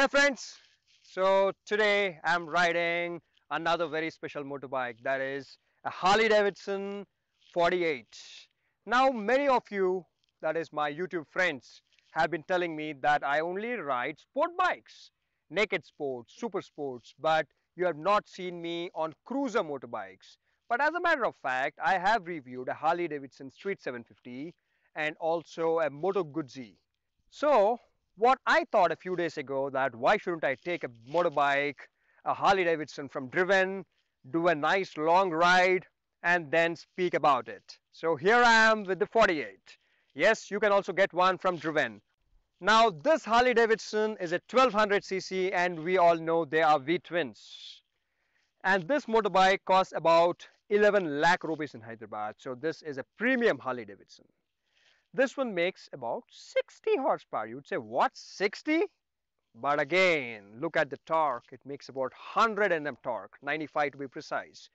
Hey friends, so today I'm riding another very special motorbike, that is a Harley Davidson 48. Now many of you, that is my YouTube friends, have been telling me that I only ride sport bikes, naked sports, super sports, but you have not seen me on cruiser motorbikes. But as a matter of fact, I have reviewed a Harley Davidson Street 750 and also a Moto Guzzi. So what I thought a few days ago, that why shouldn't I take a motorbike, a Harley Davidson from Driven, do a nice long ride and then speak about it. So here I am with the 48. Yes, you can also get one from Driven. Now this Harley Davidson is a 1200cc and we all know they are V-twins. And this motorbike costs about 11 lakh rupees in Hyderabad. So this is a premium Harley Davidson. This one makes about 60 horsepower. You'd say, what, 60? But again, look at the torque. It makes about 100 Nm torque, 95 to be precise.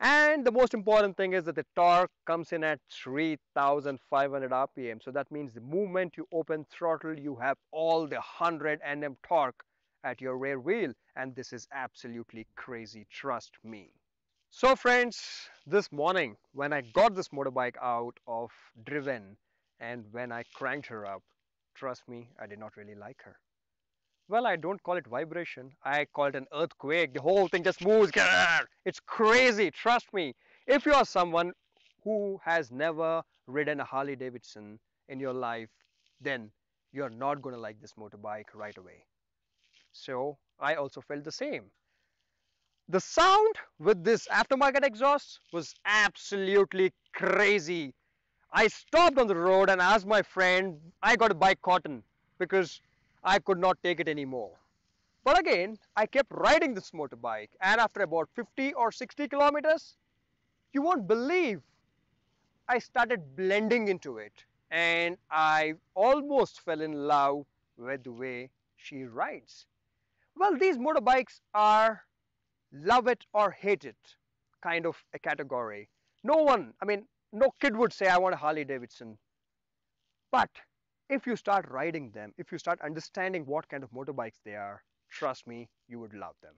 And the most important thing is that the torque comes in at 3,500 RPM. So that means the moment you open throttle, you have all the 100 Nm torque at your rear wheel. And this is absolutely crazy, trust me. So friends, this morning when I got this motorbike out of Driven, and when I cranked her up, trust me, I did not really like her. Well, I don't call it vibration. I call it an earthquake. The whole thing just moves. It's crazy. Trust me. If you are someone who has never ridden a Harley Davidson in your life, then you're not going to like this motorbike right away. So I also felt the same. The sound with this aftermarket exhaust was absolutely crazy. I stopped on the road and asked my friend, I got to buy cotton because I could not take it anymore. But again, I kept riding this motorbike, and after about 50 or 60 kilometers, you won't believe, I started blending into it and I almost fell in love with the way she rides. Well, these motorbikes are love it or hate it kind of a category. No kid would say, I want a Harley Davidson. But if you start riding them, if you start understanding what kind of motorbikes they are, trust me, you would love them.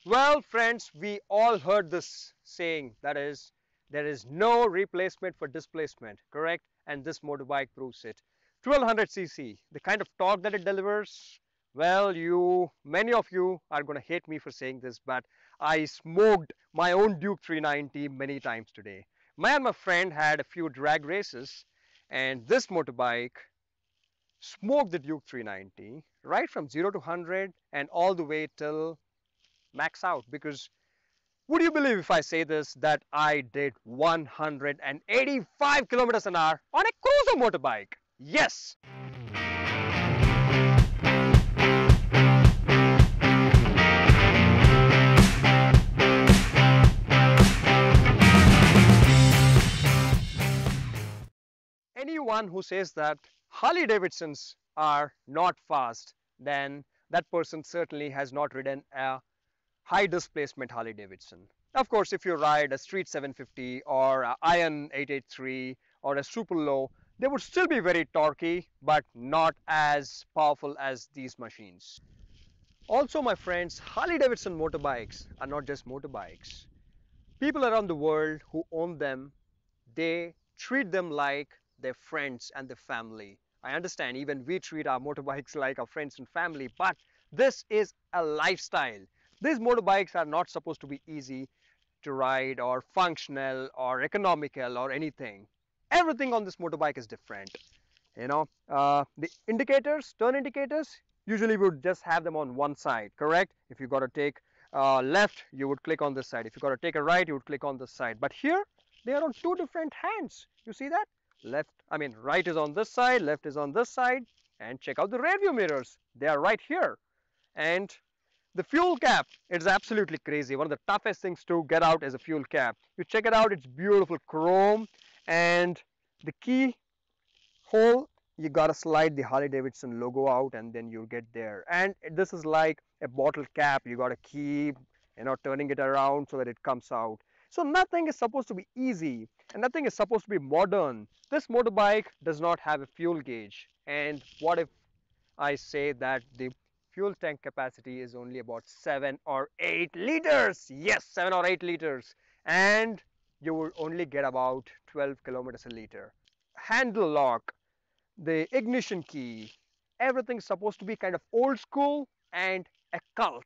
Well, friends, we all heard this saying, that is, there is no replacement for displacement, correct? And this motorbike proves it. 1200cc, the kind of torque that it delivers, well, many of you are going to hate me for saying this, but I smoked my own Duke 390 many times today. Me and my friend had a few drag races, and this motorbike smoked the Duke 390 right from 0 to 100 and all the way till max out. Because would you believe if I say this, that I did 185 kilometers an hour on a cruiser motorbike? Yes! Anyone who says that Harley Davidsons are not fast, then that person certainly has not ridden a high displacement Harley Davidson. Of course, if you ride a Street 750 or a Iron 883 or a super low, they would still be very torquey, but not as powerful as these machines. Also, my friends, Harley Davidson motorbikes are not just motorbikes. People around the world who own them, they treat them like their friends and their family. I understand even we treat our motorbikes like our friends and family, but this is a lifestyle. These motorbikes are not supposed to be easy to ride or functional or economical or anything. Everything on this motorbike is different. The indicators, turn indicators, usually we would just have them on one side, correct? If you got to take left, you would click on this side. If you got to take a right, you would click on this side. But here, they are on two different hands. You see that? Right is on this side, left is on this side. And check out the rear view mirrors. They are right here. And the fuel cap, it's absolutely crazy. One of the toughest things to get out is a fuel cap. You check it out, it's beautiful chrome. And the key hole, you gotta slide the Harley Davidson logo out and then you'll get there. And this is like a bottle cap. You gotta keep turning it around so that it comes out. So nothing is supposed to be easy and nothing is supposed to be modern. This motorbike does not have a fuel gauge. And what if I say that the fuel tank capacity is only about 7 or 8 liters. Yes, 7 or 8 liters. And you will only get about 12 kilometers a liter. Handle lock, the ignition key, everything's supposed to be kind of old school and a cult.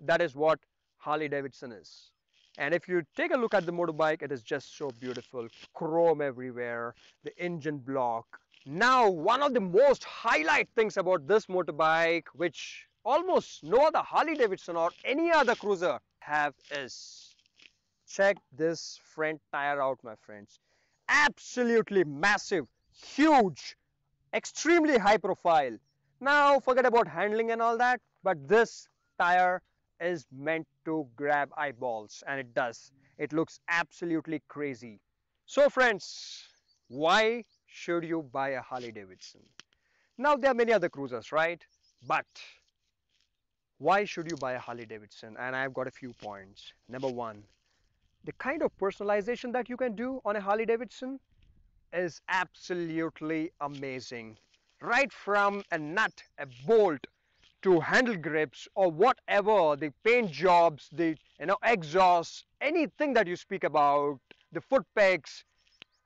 That is what Harley Davidson is. And if you take a look at the motorbike, it is just so beautiful. Chrome everywhere, the engine block. Now, one of the most highlight things about this motorbike, which almost no other Harley Davidson or any other cruiser have, is check this front tire out, my friends. Absolutely massive, huge, extremely high profile. Now forget about handling and all that, but this tire is meant to grab eyeballs, and it does. It looks absolutely crazy. So friends, why should you buy a Harley Davidson? Now there are many other cruisers, right? But why should you buy a Harley Davidson? And I've got a few points. Number one, the kind of personalization that you can do on a Harley Davidson is absolutely amazing. Right from a nut, a bolt, to handle grips or whatever, the paint jobs, the exhausts, anything that you speak about, the foot pegs,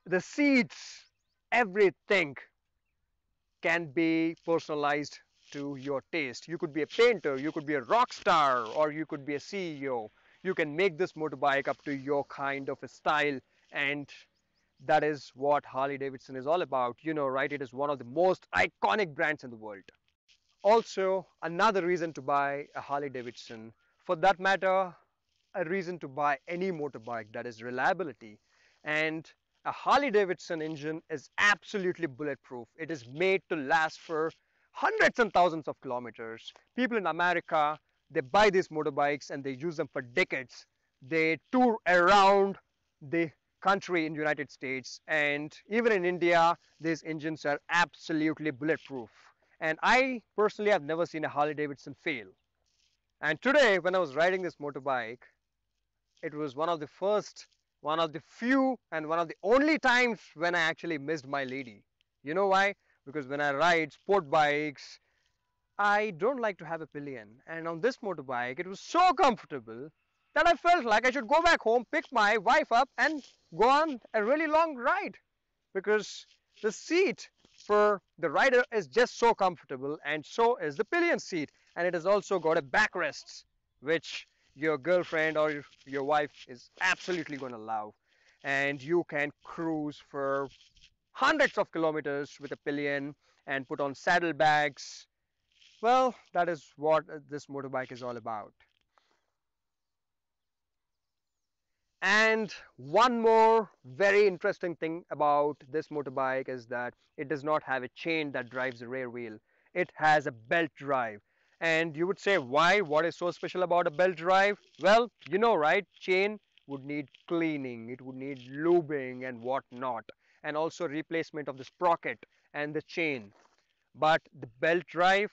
the seats, everything can be personalized to your taste. You could be a painter, you could be a rock star, or you could be a CEO. You can make this motorbike up to your kind of a style, and that is what Harley Davidson is all about. You know, right? It is one of the most iconic brands in the world. Also, another reason to buy a Harley Davidson, for that matter, a reason to buy any motorbike, that is reliability. And a Harley Davidson engine is absolutely bulletproof. It is made to last for hundreds and thousands of kilometers. People in America, they buy these motorbikes and they use them for decades. They tour around the country in the United States, and even in India, these engines are absolutely bulletproof. And I personally have never seen a Harley Davidson fail. And today, when I was riding this motorbike, it was one of the first, one of the few, and one of the only times when I actually missed my lady. You know why? Because when I ride sport bikes, I don't like to have a pillion. And on this motorbike, it was so comfortable that I felt like I should go back home, pick my wife up, and go on a really long ride. Because the seat for the rider is just so comfortable, and so is the pillion seat. And it has also got a backrest, which your girlfriend or your wife is absolutely going to love. And you can cruise for hundreds of kilometers with a pillion and put on saddlebags. Well, that is what this motorbike is all about. And one more very interesting thing about this motorbike is that it does not have a chain that drives the rear wheel. It has a belt drive. And you would say, why? What is so special about a belt drive? Well, you know, right? Chain would need cleaning, it would need lubing and whatnot, and also replacement of the sprocket and the chain. But the belt drive,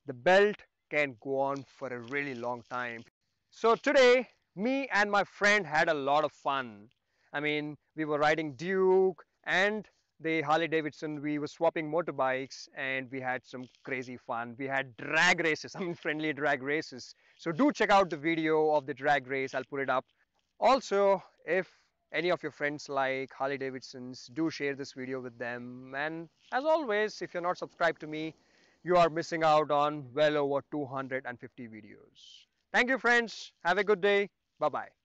the belt can go on for a really long time. So today, me and my friend had a lot of fun. I mean, we were riding Duke and the Harley Davidson. We were swapping motorbikes and we had some crazy fun. We had drag races, I mean, friendly drag races. So do check out the video of the drag race. I'll put it up. Also, if any of your friends like Harley Davidsons, do share this video with them. And as always, if you're not subscribed to me, you are missing out on well over 250 videos. Thank you, friends. Have a good day. Bye bye.